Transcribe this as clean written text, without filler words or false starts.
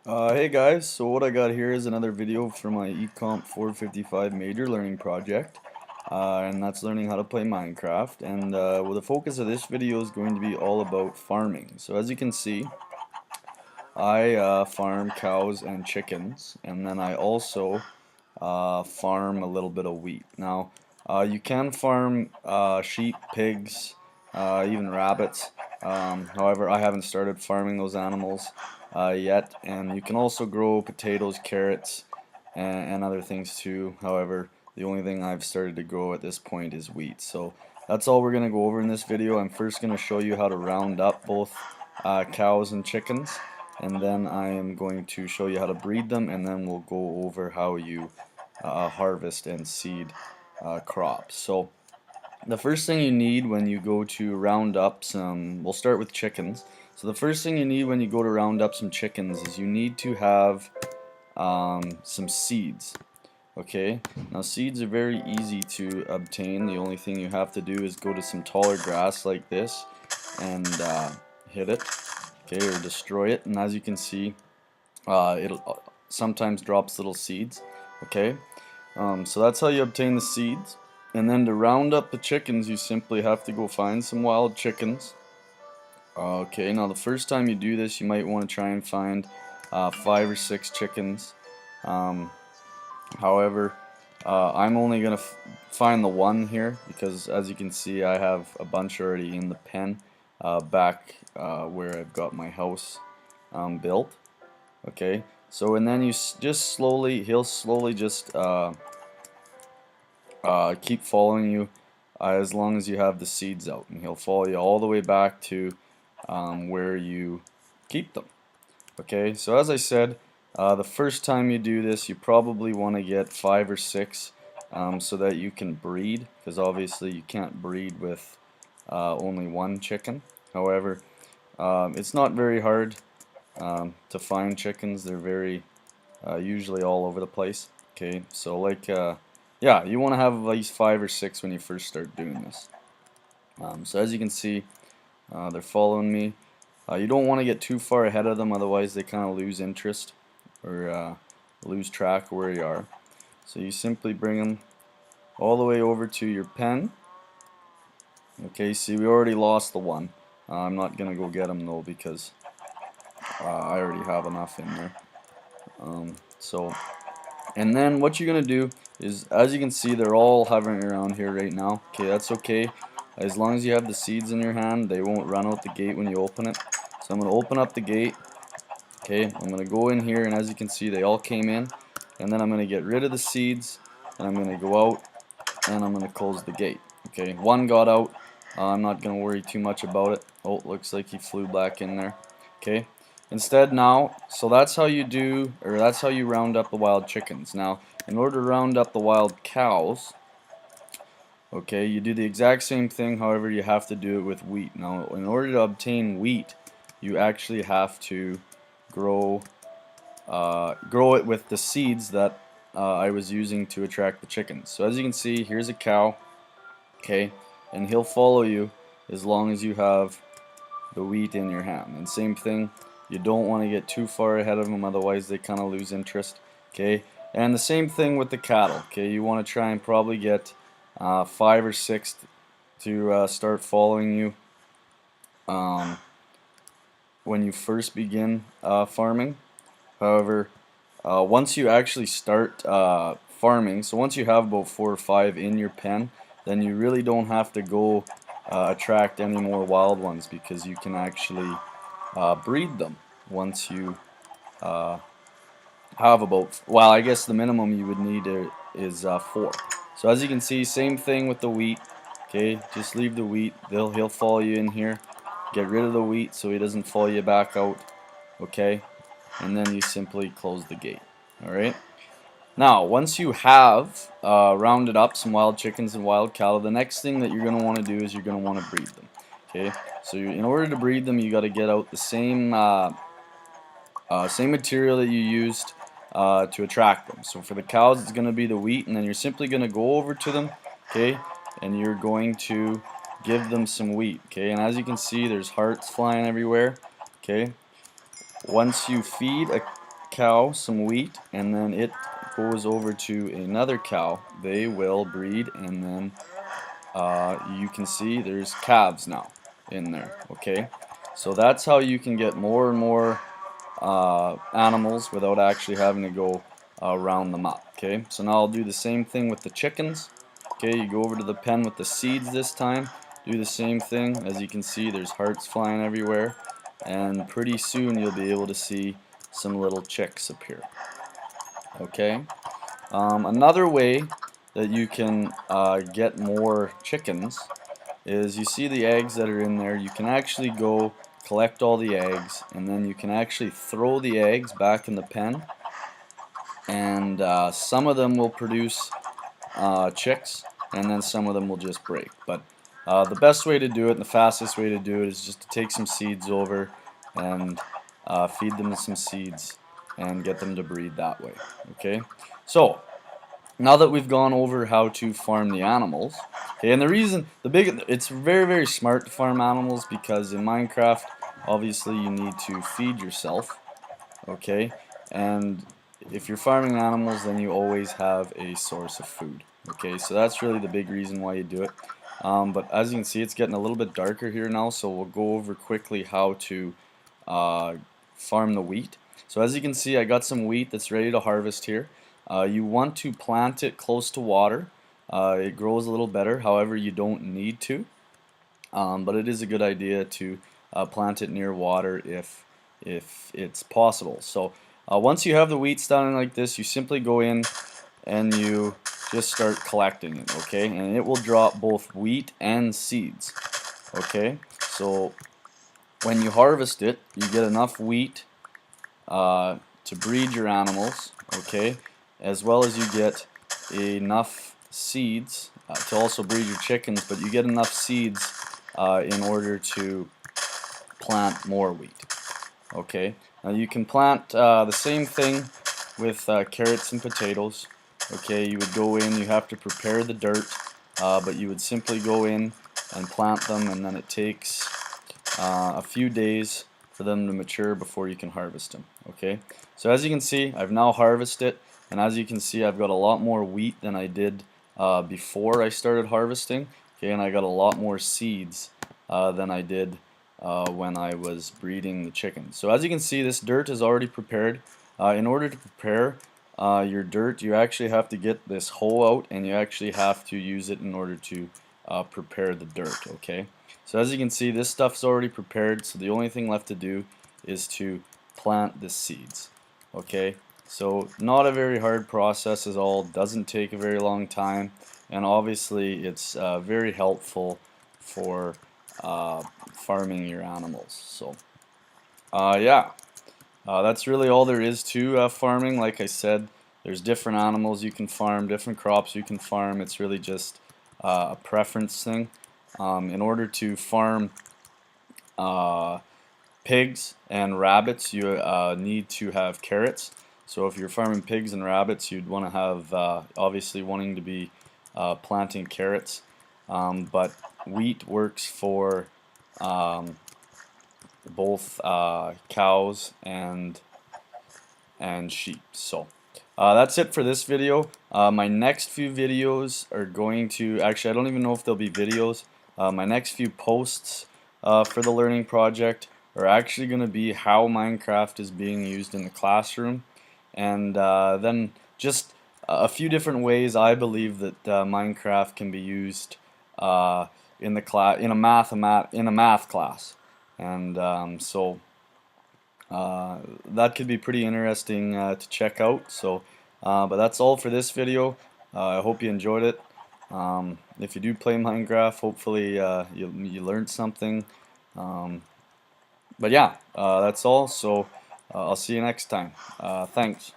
Hey guys, so what I got here is another video for my Ecomp 455 major learning project, and that's learning how to play Minecraft. And well, the focus of this video is going to be all about farming. So as you can see, I farm cows and chickens, and then I also farm a little bit of wheat. Now, you can farm sheep, pigs, even rabbits. However, I haven't started farming those animals yet. And you can also grow potatoes, carrots, and other things too. However, the only thing I've started to grow at this point is wheat. So that's all we're going to go over in this video. I'm first going to show you how to round up both cows and chickens, and then I am going to show you how to breed them, and then we'll go over how you harvest and seed crops. So the first thing you need when you go to round up some, we'll start with chickens. So the first thing you need when you go to round up some chickens is you need to have some seeds. Okay, now seeds are very easy to obtain. The only thing you have to do is go to some taller grass like this and hit it, okay, or destroy it. And as you can see, it'll sometimes drops little seeds. Okay, so that's how you obtain the seeds. And then to round up the chickens, you simply have to go find some wild chickens. Okay, now the first time you do this, you might want to try and find 5 or 6 chickens. Um, However, I'm only going to find the one here because, as you can see, I have a bunch already in the pen back where I've got my house built. Okay, so and then you just slowly, he'll slowly just keep following you as long as you have the seeds out, and he'll follow you all the way back to where you keep them. Okay, so as I said, the first time you do this, you probably want to get 5 or 6 so that you can breed, because obviously you can't breed with only one chicken. However, it's not very hard to find chickens. They're very usually all over the place. Okay, so like yeah, you want to have at least 5 or 6 when you first start doing this. So as you can see, they're following me. You don't want to get too far ahead of them, otherwise they kind of lose interest or lose track of where you are. So you simply bring them all the way over to your pen. Okay, see, we already lost the one. I'm not gonna go get them though because I already have enough in there. So, and then what you're gonna do is, as you can see, they're all hovering around here right now. Okay, that's okay. As long as you have the seeds in your hand, they won't run out the gate when you open it. So I'm gonna open up the gate. Okay, I'm gonna go in here, and as you can see, they all came in. And then I'm gonna get rid of the seeds, and I'm gonna go out, and I'm gonna close the gate. Okay, one got out. I'm not gonna worry too much about it. Oh, looks like he flew back in there. Okay. Instead now, so that's how you do, or that's how you round up the wild chickens. Now, in order to round up the wild cows, okay, you do the exact same thing, however you have to do it with wheat. Now, in order to obtain wheat, you actually have to grow grow it with the seeds that I was using to attract the chickens. So as you can see, here's a cow, okay, and he'll follow you as long as you have the wheat in your hand. And same thing, you don't want to get too far ahead of them, otherwise they kind of lose interest. Okay, and the same thing with the cattle. Okay, you want to try and probably get 5 or 6 to start following you when you first begin farming. However, once you actually start farming, so once you have about 4 or 5 in your pen, then you really don't have to go attract any more wild ones, because you can actually breed them once you have about, well, I guess the minimum you would need is 4. So as you can see, same thing with the wheat. Okay, just leave the wheat. He'll follow you in here. Get rid of the wheat so he doesn't follow you back out. Okay, and then you simply close the gate. All right. Now, once you have rounded up some wild chickens and wild cattle, the next thing that you're going to want to do is you're going to want to breed them. Okay, so in order to breed them, you got to get out the same material that you used to attract them. So for the cows, it's going to be the wheat, and then you're simply going to go over to them, okay, and you're going to give them some wheat, okay. And as you can see, there's hearts flying everywhere, okay. Once you feed cow some wheat and then it goes over to another cow, they will breed, and then you can see there's calves now in there. Okay, so that's how you can get more and more animals without actually having to go round them up. Okay, so now I'll do the same thing with the chickens. Okay, you go over to the pen with the seeds this time, do the same thing. As you can see, there's hearts flying everywhere, and pretty soon you'll be able to see some little chicks appear. Okay, another way that you can get more chickens is, you see the eggs that are in there, you can actually go collect all the eggs, and then you can actually throw the eggs back in the pen, and some of them will produce chicks, and then some of them will just break. But the best way to do it and the fastest way to do it is just to take some seeds over and feed them some seeds and get them to breed that way. Okay, so now that we've gone over how to farm the animals, okay, and it's very smart to farm animals, because in Minecraft obviously you need to feed yourself, okay, and if you're farming animals then you always have a source of food. Okay, so that's really the big reason why you do it. But as you can see, it's getting a little bit darker here now, so we'll go over quickly how to farm the wheat. So as you can see, I got some wheat that's ready to harvest here. You want to plant it close to water. It grows a little better, however you don't need to. But it is a good idea to plant it near water if it's possible. So once you have the wheat standing like this, you simply go in and you just start collecting it, okay? And it will drop both wheat and seeds, okay? So when you harvest it, you get enough wheat to breed your animals, okay? As well as you get enough seeds to also breed your chickens, but you get enough seeds in order to plant more wheat. Okay, now you can plant the same thing with carrots and potatoes. Okay, you would go in, you have to prepare the dirt, but you would simply go in and plant them, and then it takes a few days for them to mature before you can harvest them. Okay, so as you can see, I've now harvested it, and as you can see, I've got a lot more wheat than I did before I started harvesting. Okay, and I got a lot more seeds than I did when I was breeding the chickens. So as you can see, this dirt is already prepared. In order to prepare your dirt, you actually have to get this hoe out, and you actually have to use it in order to prepare the dirt. Okay, so as you can see, this stuff's already prepared, so the only thing left to do is to plant the seeds. Okay, so not a very hard process at all, doesn't take a very long time, and obviously it's very helpful for farming your animals. So yeah, that's really all there is to farming. Like I said, there's different animals you can farm, different crops you can farm. It's really just a preference thing. In order to farm pigs and rabbits, you need to have carrots. So if you're farming pigs and rabbits, you'd want to have obviously wanting to be planting carrots. But wheat works for both cows and sheep. So that's it for this video. My next few videos are going to, actually I don't even know if they'll be videos. My next few posts for the learning project are actually going to be how Minecraft is being used in the classroom, and then just a few different ways I believe that Minecraft can be used in a math class, and so that could be pretty interesting to check out. So, but that's all for this video. I hope you enjoyed it. If you do play Minecraft, hopefully you learned something. But yeah, that's all. So I'll see you next time. Thanks.